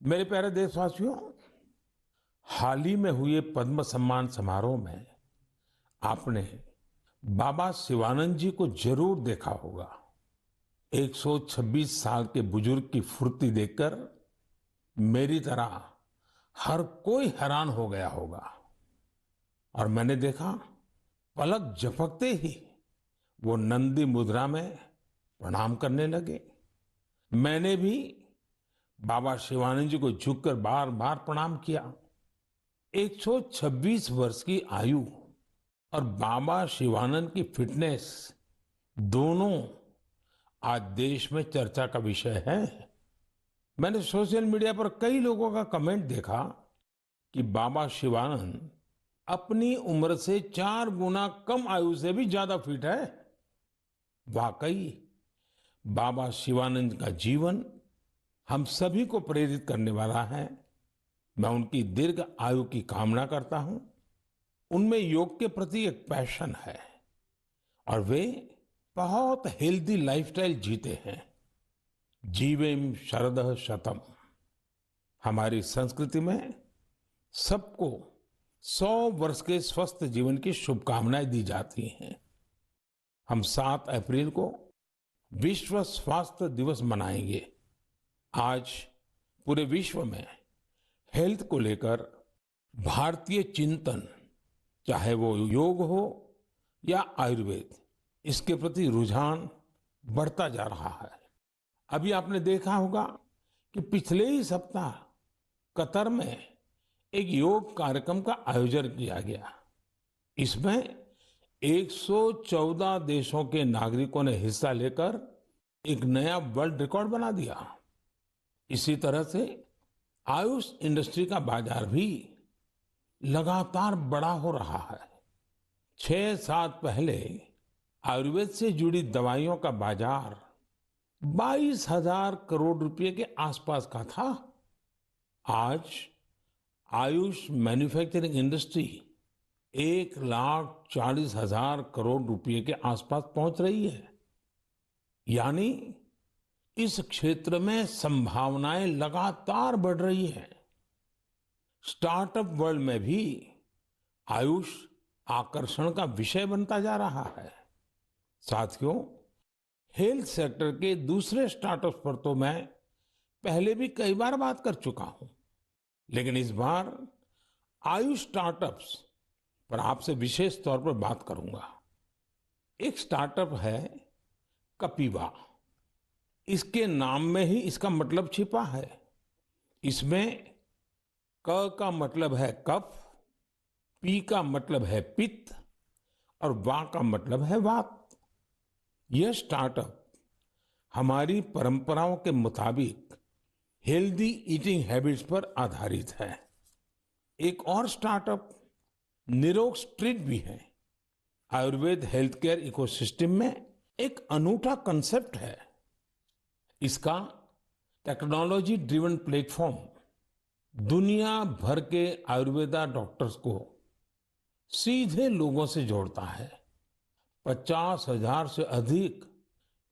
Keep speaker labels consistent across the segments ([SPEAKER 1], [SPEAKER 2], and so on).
[SPEAKER 1] मेरे प्यारे देशवासियों, हाल ही में हुए पद्म सम्मान समारोह में आपने बाबा शिवानंद जी को जरूर देखा होगा। 126 साल के बुजुर्ग की फुर्ती देखकर मेरी तरह हर कोई हैरान हो गया होगा। और मैंने देखा, पलक झपकते ही वो नंदी मुद्रा में प्रणाम करने लगे। मैंने भी बाबा शिवानंद जी को झुककर बार बार प्रणाम किया। 126 वर्ष की आयु और बाबा शिवानंद की फिटनेस दोनों आज देश में चर्चा का विषय है। मैंने सोशल मीडिया पर कई लोगों का कमेंट देखा कि बाबा शिवानंद अपनी उम्र से 4 गुना कम आयु से भी ज्यादा फिट है। वाकई बाबा शिवानंद का जीवन हम सभी को प्रेरित करने वाला है। मैं उनकी दीर्घ आयु की कामना करता हूं। उनमें योग के प्रति एक पैशन है और वे बहुत हेल्दी लाइफस्टाइल जीते हैं। जीवेम शरदः शतम। हमारी संस्कृति में सबको 100 वर्ष के स्वस्थ जीवन की शुभकामनाएं दी जाती हैं। हम 7 अप्रैल को विश्व स्वास्थ्य दिवस मनाएंगे। आज पूरे विश्व में हेल्थ को लेकर भारतीय चिंतन, चाहे वो योग हो या आयुर्वेद, इसके प्रति रुझान बढ़ता जा रहा है। अभी आपने देखा होगा कि पिछले ही सप्ताह कतर में एक योग कार्यक्रम का आयोजन किया गया। इसमें 114 देशों के नागरिकों ने हिस्सा लेकर एक नया वर्ल्ड रिकॉर्ड बना दिया। इसी तरह से आयुष इंडस्ट्री का बाजार भी लगातार बड़ा हो रहा है। 6 साल पहले आयुर्वेद से जुड़ी दवाइयों का बाजार 22,000 करोड़ रुपए के आसपास का था। आज आयुष मैन्युफैक्चरिंग इंडस्ट्री 1,40,000 करोड़ रुपए के आसपास पहुंच रही है। यानी इस क्षेत्र में संभावनाएं लगातार बढ़ रही हैं। स्टार्टअप वर्ल्ड में भी आयुष आकर्षण का विषय बनता जा रहा है। साथियों, हेल्थ सेक्टर के दूसरे स्टार्टअप्स पर तो मैं पहले भी कई बार बात कर चुका हूं, लेकिन इस बार आयुष स्टार्टअप्स पर आपसे विशेष तौर पर बात करूंगा। एक स्टार्टअप है कपिवा। इसके नाम में ही इसका मतलब छिपा है। इसमें क का मतलब है कफ, पी का मतलब है पित्त और वा का मतलब है वात। यह स्टार्टअप हमारी परंपराओं के मुताबिक हेल्दी ईटिंग हैबिट्स पर आधारित है। एक और स्टार्टअप निरोग स्ट्रीट भी है। आयुर्वेद हेल्थ केयर इकोसिस्टम में एक अनूठा कंसेप्ट है। इसका टेक्नोलॉजी ड्रिवन प्लेटफॉर्म दुनिया भर के आयुर्वेदा डॉक्टर्स को सीधे लोगों से जोड़ता है। 50,000 से अधिक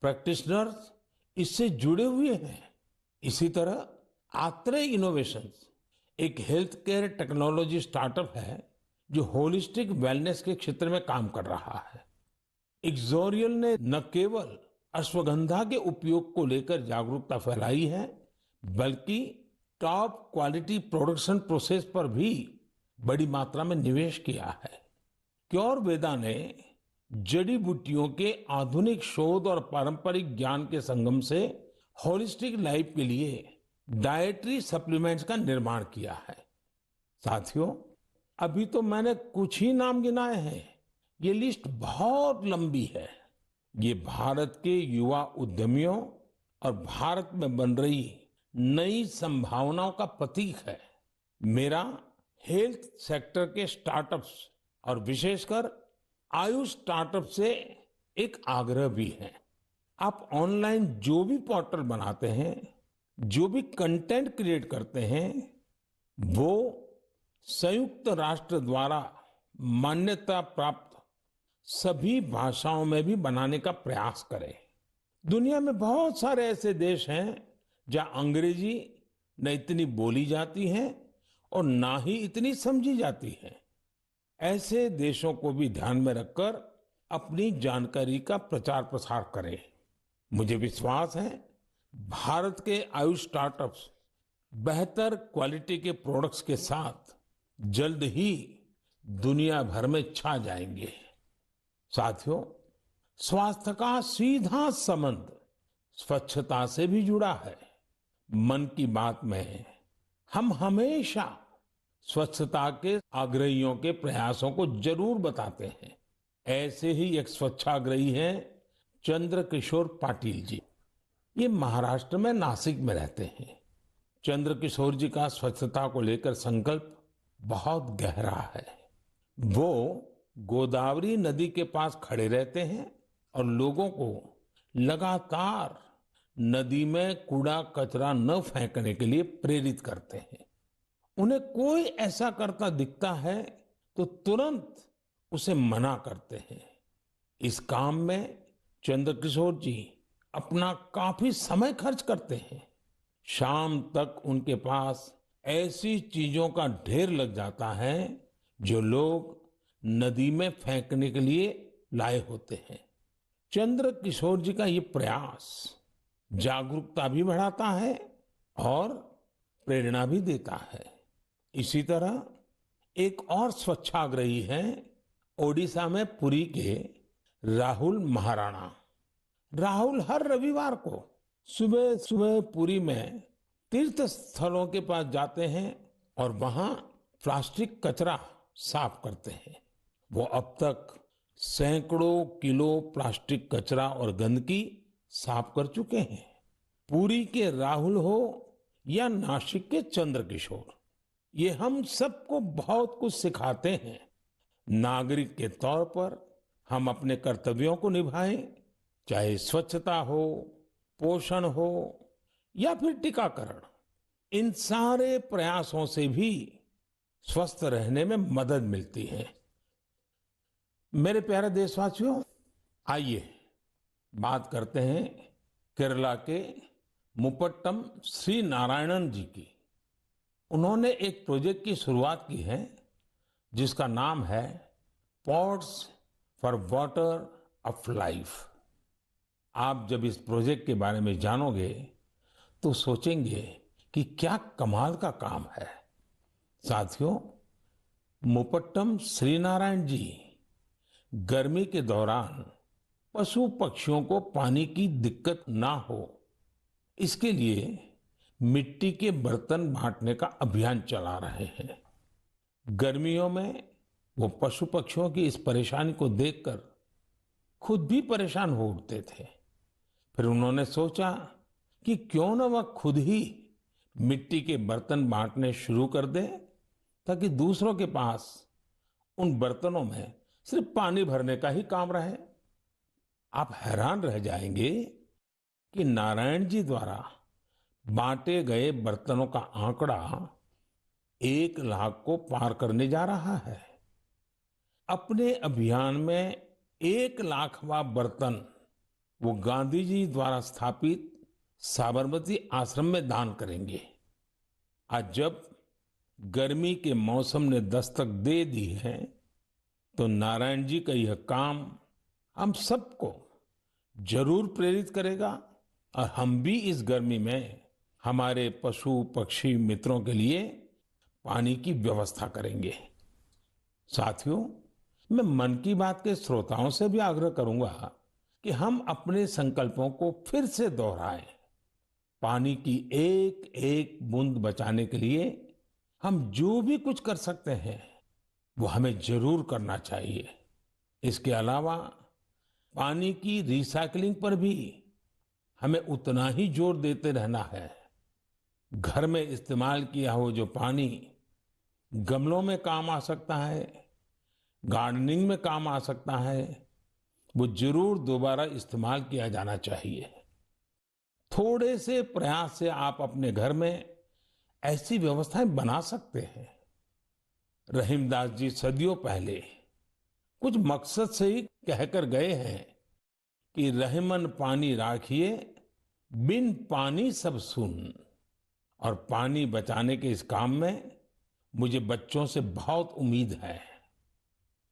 [SPEAKER 1] प्रैक्टिशनर्स इससे जुड़े हुए हैं। इसी तरह आत्रेय इनोवेशंस एक हेल्थ केयर टेक्नोलॉजी स्टार्टअप है जो होलिस्टिक वेलनेस के क्षेत्र में काम कर रहा है। इक्सोरियल ने न केवल अश्वगंधा के उपयोग को लेकर जागरूकता फैलाई है, बल्कि टॉप क्वालिटी प्रोडक्शन प्रोसेस पर भी बड़ी मात्रा में निवेश किया है। क्योरवेदा ने जड़ी बूटियों के आधुनिक शोध और पारंपरिक ज्ञान के संगम से होलिस्टिक लाइफ के लिए डाइटरी सप्लीमेंट्स का निर्माण किया है। साथियों, अभी तो मैंने कुछ ही नाम गिनाए हैं। ये लिस्ट बहुत लंबी है। ये भारत के युवा उद्यमियों और भारत में बन रही नई संभावनाओं का प्रतीक है। मेरा हेल्थ सेक्टर के स्टार्टअप्स और विशेषकर आयुष स्टार्टअप से एक आग्रह भी है। आप ऑनलाइन जो भी पोर्टल बनाते हैं, जो भी कंटेंट क्रिएट करते हैं, वो संयुक्त राष्ट्र द्वारा मान्यता प्राप्त सभी भाषाओं में भी बनाने का प्रयास करें। दुनिया में बहुत सारे ऐसे देश हैं जहां अंग्रेजी न इतनी बोली जाती हैं और ना ही इतनी समझी जाती हैं। ऐसे देशों को भी ध्यान में रखकर अपनी जानकारी का प्रचार प्रसार करें। मुझे विश्वास है भारत के आयुष स्टार्टअप्स बेहतर क्वालिटी के प्रोडक्ट्स के साथ जल्द ही दुनिया भर में छा जाएंगे। साथियों, स्वास्थ्य का सीधा संबंध स्वच्छता से भी जुड़ा है। मन की बात में हम हमेशा स्वच्छता के आग्रहियों के प्रयासों को जरूर बताते हैं। ऐसे ही एक स्वच्छाग्रही हैं चंद्र किशोर पाटिल जी। ये महाराष्ट्र में नासिक में रहते हैं। चंद्र किशोर जी का स्वच्छता को लेकर संकल्प बहुत गहरा है। वो गोदावरी नदी के पास खड़े रहते हैं और लोगों को लगातार नदी में कूड़ा कचरा न फेंकने के लिए प्रेरित करते हैं। उन्हें कोई ऐसा करता दिखता है तो तुरंत उसे मना करते हैं। इस काम में चंद्रकिशोर जी अपना काफी समय खर्च करते हैं। शाम तक उनके पास ऐसी चीजों का ढेर लग जाता है जो लोग नदी में फेंकने के लिए लाए होते हैं। चंद्र किशोर जी का ये प्रयास जागरूकता भी बढ़ाता है और प्रेरणा भी देता है। इसी तरह एक और स्वच्छाग्रही हैं ओडिशा में पुरी के राहुल महाराणा। राहुल हर रविवार को सुबह सुबह पुरी में तीर्थ स्थलों के पास जाते हैं और वहां प्लास्टिक कचरा साफ करते हैं। वो अब तक सैकड़ों किलो प्लास्टिक कचरा और गंदगी साफ कर चुके हैं। पुरी के राहुल हो या नासिक के चंद्रकिशोर, ये हम सबको बहुत कुछ सिखाते हैं। नागरिक के तौर पर हम अपने कर्तव्यों को निभाएं, चाहे स्वच्छता हो, पोषण हो या फिर टीकाकरण। इन सारे प्रयासों से भी स्वस्थ रहने में मदद मिलती है। मेरे प्यारे देशवासियों, आइए बात करते हैं केरला के मुपट्टम श्री नारायणन जी की। उन्होंने एक प्रोजेक्ट की शुरुआत की है जिसका नाम है pots for water of life. आप जब इस प्रोजेक्ट के बारे में जानोगे तो सोचेंगे कि क्या कमाल का काम है। साथियों, मुपट्टम श्रीनारायण जी गर्मी के दौरान पशु पक्षियों को पानी की दिक्कत ना हो, इसके लिए मिट्टी के बर्तन बांटने का अभियान चला रहे हैं। गर्मियों में वो पशु पक्षियों की इस परेशानी को देखकर खुद भी परेशान हो उठते थे। फिर उन्होंने सोचा कि क्यों न वह खुद ही मिट्टी के बर्तन बांटने शुरू कर दे, ताकि दूसरों के पास उन बर्तनों में सिर्फ पानी भरने का ही काम रहे। आप हैरान रह जाएंगे कि नारायण जी द्वारा बांटे गए बर्तनों का आंकड़ा 1 लाख को पार करने जा रहा है। अपने अभियान में 1 लाखवां बर्तन वो गांधी जी द्वारा स्थापित साबरमती आश्रम में दान करेंगे। आज जब गर्मी के मौसम ने दस्तक दे दी है तो नारायण जी का यह काम हम सबको जरूर प्रेरित करेगा और हम भी इस गर्मी में हमारे पशु पक्षी मित्रों के लिए पानी की व्यवस्था करेंगे। साथियों, मैं मन की बात के श्रोताओं से भी आग्रह करूंगा कि हम अपने संकल्पों को फिर से दोहराएं। पानी की एक एक बूंद बचाने के लिए हम जो भी कुछ कर सकते हैं वो हमें जरूर करना चाहिए। इसके अलावा पानी की रिसाइकलिंग पर भी हमें उतना ही जोर देते रहना है। घर में इस्तेमाल किया हो जो पानी गमलों में काम आ सकता है, गार्डनिंग में काम आ सकता है, वो जरूर दोबारा इस्तेमाल किया जाना चाहिए। थोड़े से प्रयास से आप अपने घर में ऐसी व्यवस्थाएं बना सकते हैं। रहीमदास जी सदियों पहले कुछ मकसद से ही कहकर गए हैं कि रहमन पानी राखिए, बिन पानी सब सुन। और पानी बचाने के इस काम में मुझे बच्चों से बहुत उम्मीद है।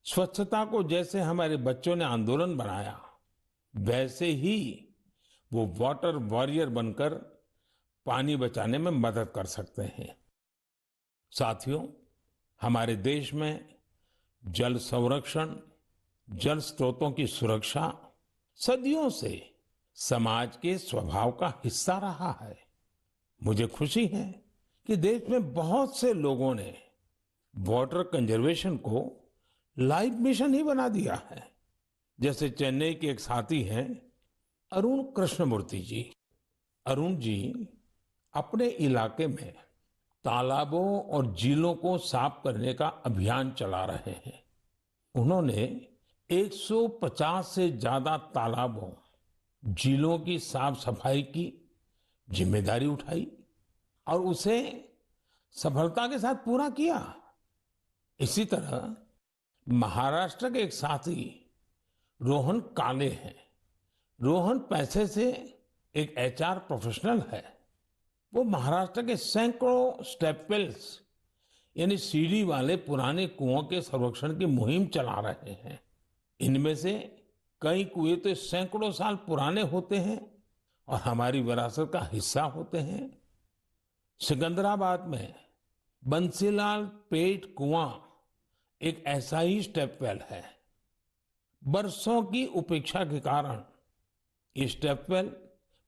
[SPEAKER 1] स्वच्छता को जैसे हमारे बच्चों ने आंदोलन बनाया, वैसे ही वो वाटर वॉरियर बनकर पानी बचाने में मदद कर सकते हैं। साथियों, हमारे देश में जल संरक्षण, जल स्रोतों की सुरक्षा सदियों से समाज के स्वभाव का हिस्सा रहा है। मुझे खुशी है कि देश में बहुत से लोगों ने वाटर कंजर्वेशन को लाइफ मिशन ही बना दिया है। जैसे चेन्नई के एक साथी हैं अरुण कृष्णमूर्ति जी। अरुण जी अपने इलाके में तालाबों और झीलों को साफ करने का अभियान चला रहे हैं। उन्होंने 150 से ज्यादा तालाबों, झीलों की साफ सफाई की जिम्मेदारी उठाई और उसे सफलता के साथ पूरा किया। इसी तरह महाराष्ट्र के एक साथी रोहन काले हैं। रोहन पैसे से एक एचआर प्रोफेशनल है। वो महाराष्ट्र के सैकड़ों स्टेप वेल्स यानी सीढ़ी वाले पुराने कुओं के संरक्षण की मुहिम चला रहे हैं। इनमें से कई कुएं तो सैकड़ों साल पुराने होते हैं और हमारी विरासत का हिस्सा होते हैं। सिकंदराबाद में बंसीलाल पेट कुआं एक ऐसा ही स्टेप वेल है। बरसों की उपेक्षा के कारण ये स्टेप वेल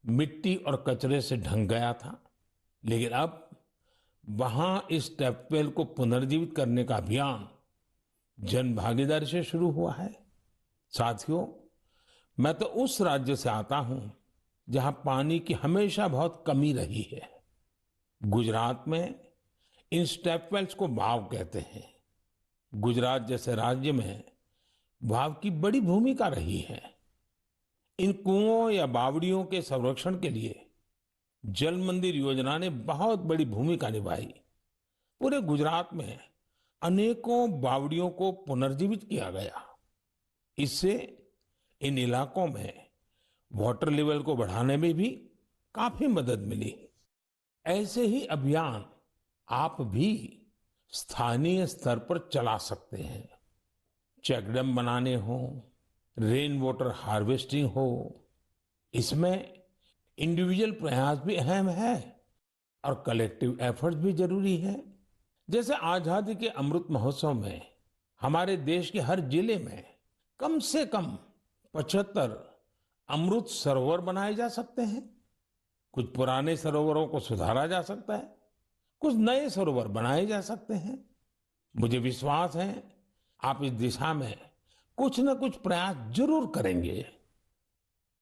[SPEAKER 1] मिट्टी और कचरे से ढंक गया था, लेकिन अब वहां इस स्टेप वेल को पुनर्जीवित करने का अभियान जन भागीदारी से शुरू हुआ है। साथियों, मैं तो उस राज्य से आता हूं जहां पानी की हमेशा बहुत कमी रही है। गुजरात में इन स्टेप वेल्स को वाव कहते हैं। गुजरात जैसे राज्य में वाव की बड़ी भूमिका रही है। इन कुओं या बावड़ियों के संरक्षण के लिए जल मंदिर योजना ने बहुत बड़ी भूमिका निभाई। पूरे गुजरात में अनेकों बावड़ियों को पुनर्जीवित किया गया। इससे इन इलाकों में वाटर लेवल को बढ़ाने में भी काफी मदद मिली। ऐसे ही अभियान आप भी स्थानीय स्तर पर चला सकते हैं। चेकडैम बनाने हो, रेन वाटर हार्वेस्टिंग हो, इसमें इंडिविजुअल प्रयास भी अहम है और कलेक्टिव एफर्ट्स भी जरूरी है। जैसे आजादी के अमृत महोत्सव में हमारे देश के हर जिले में कम से कम 75 अमृत सरोवर बनाए जा सकते हैं। कुछ पुराने सरोवरों को सुधारा जा सकता है, कुछ नए सरोवर बनाए जा सकते हैं। मुझे विश्वास है आप इस दिशा में कुछ न कुछ प्रयास जरूर करेंगे।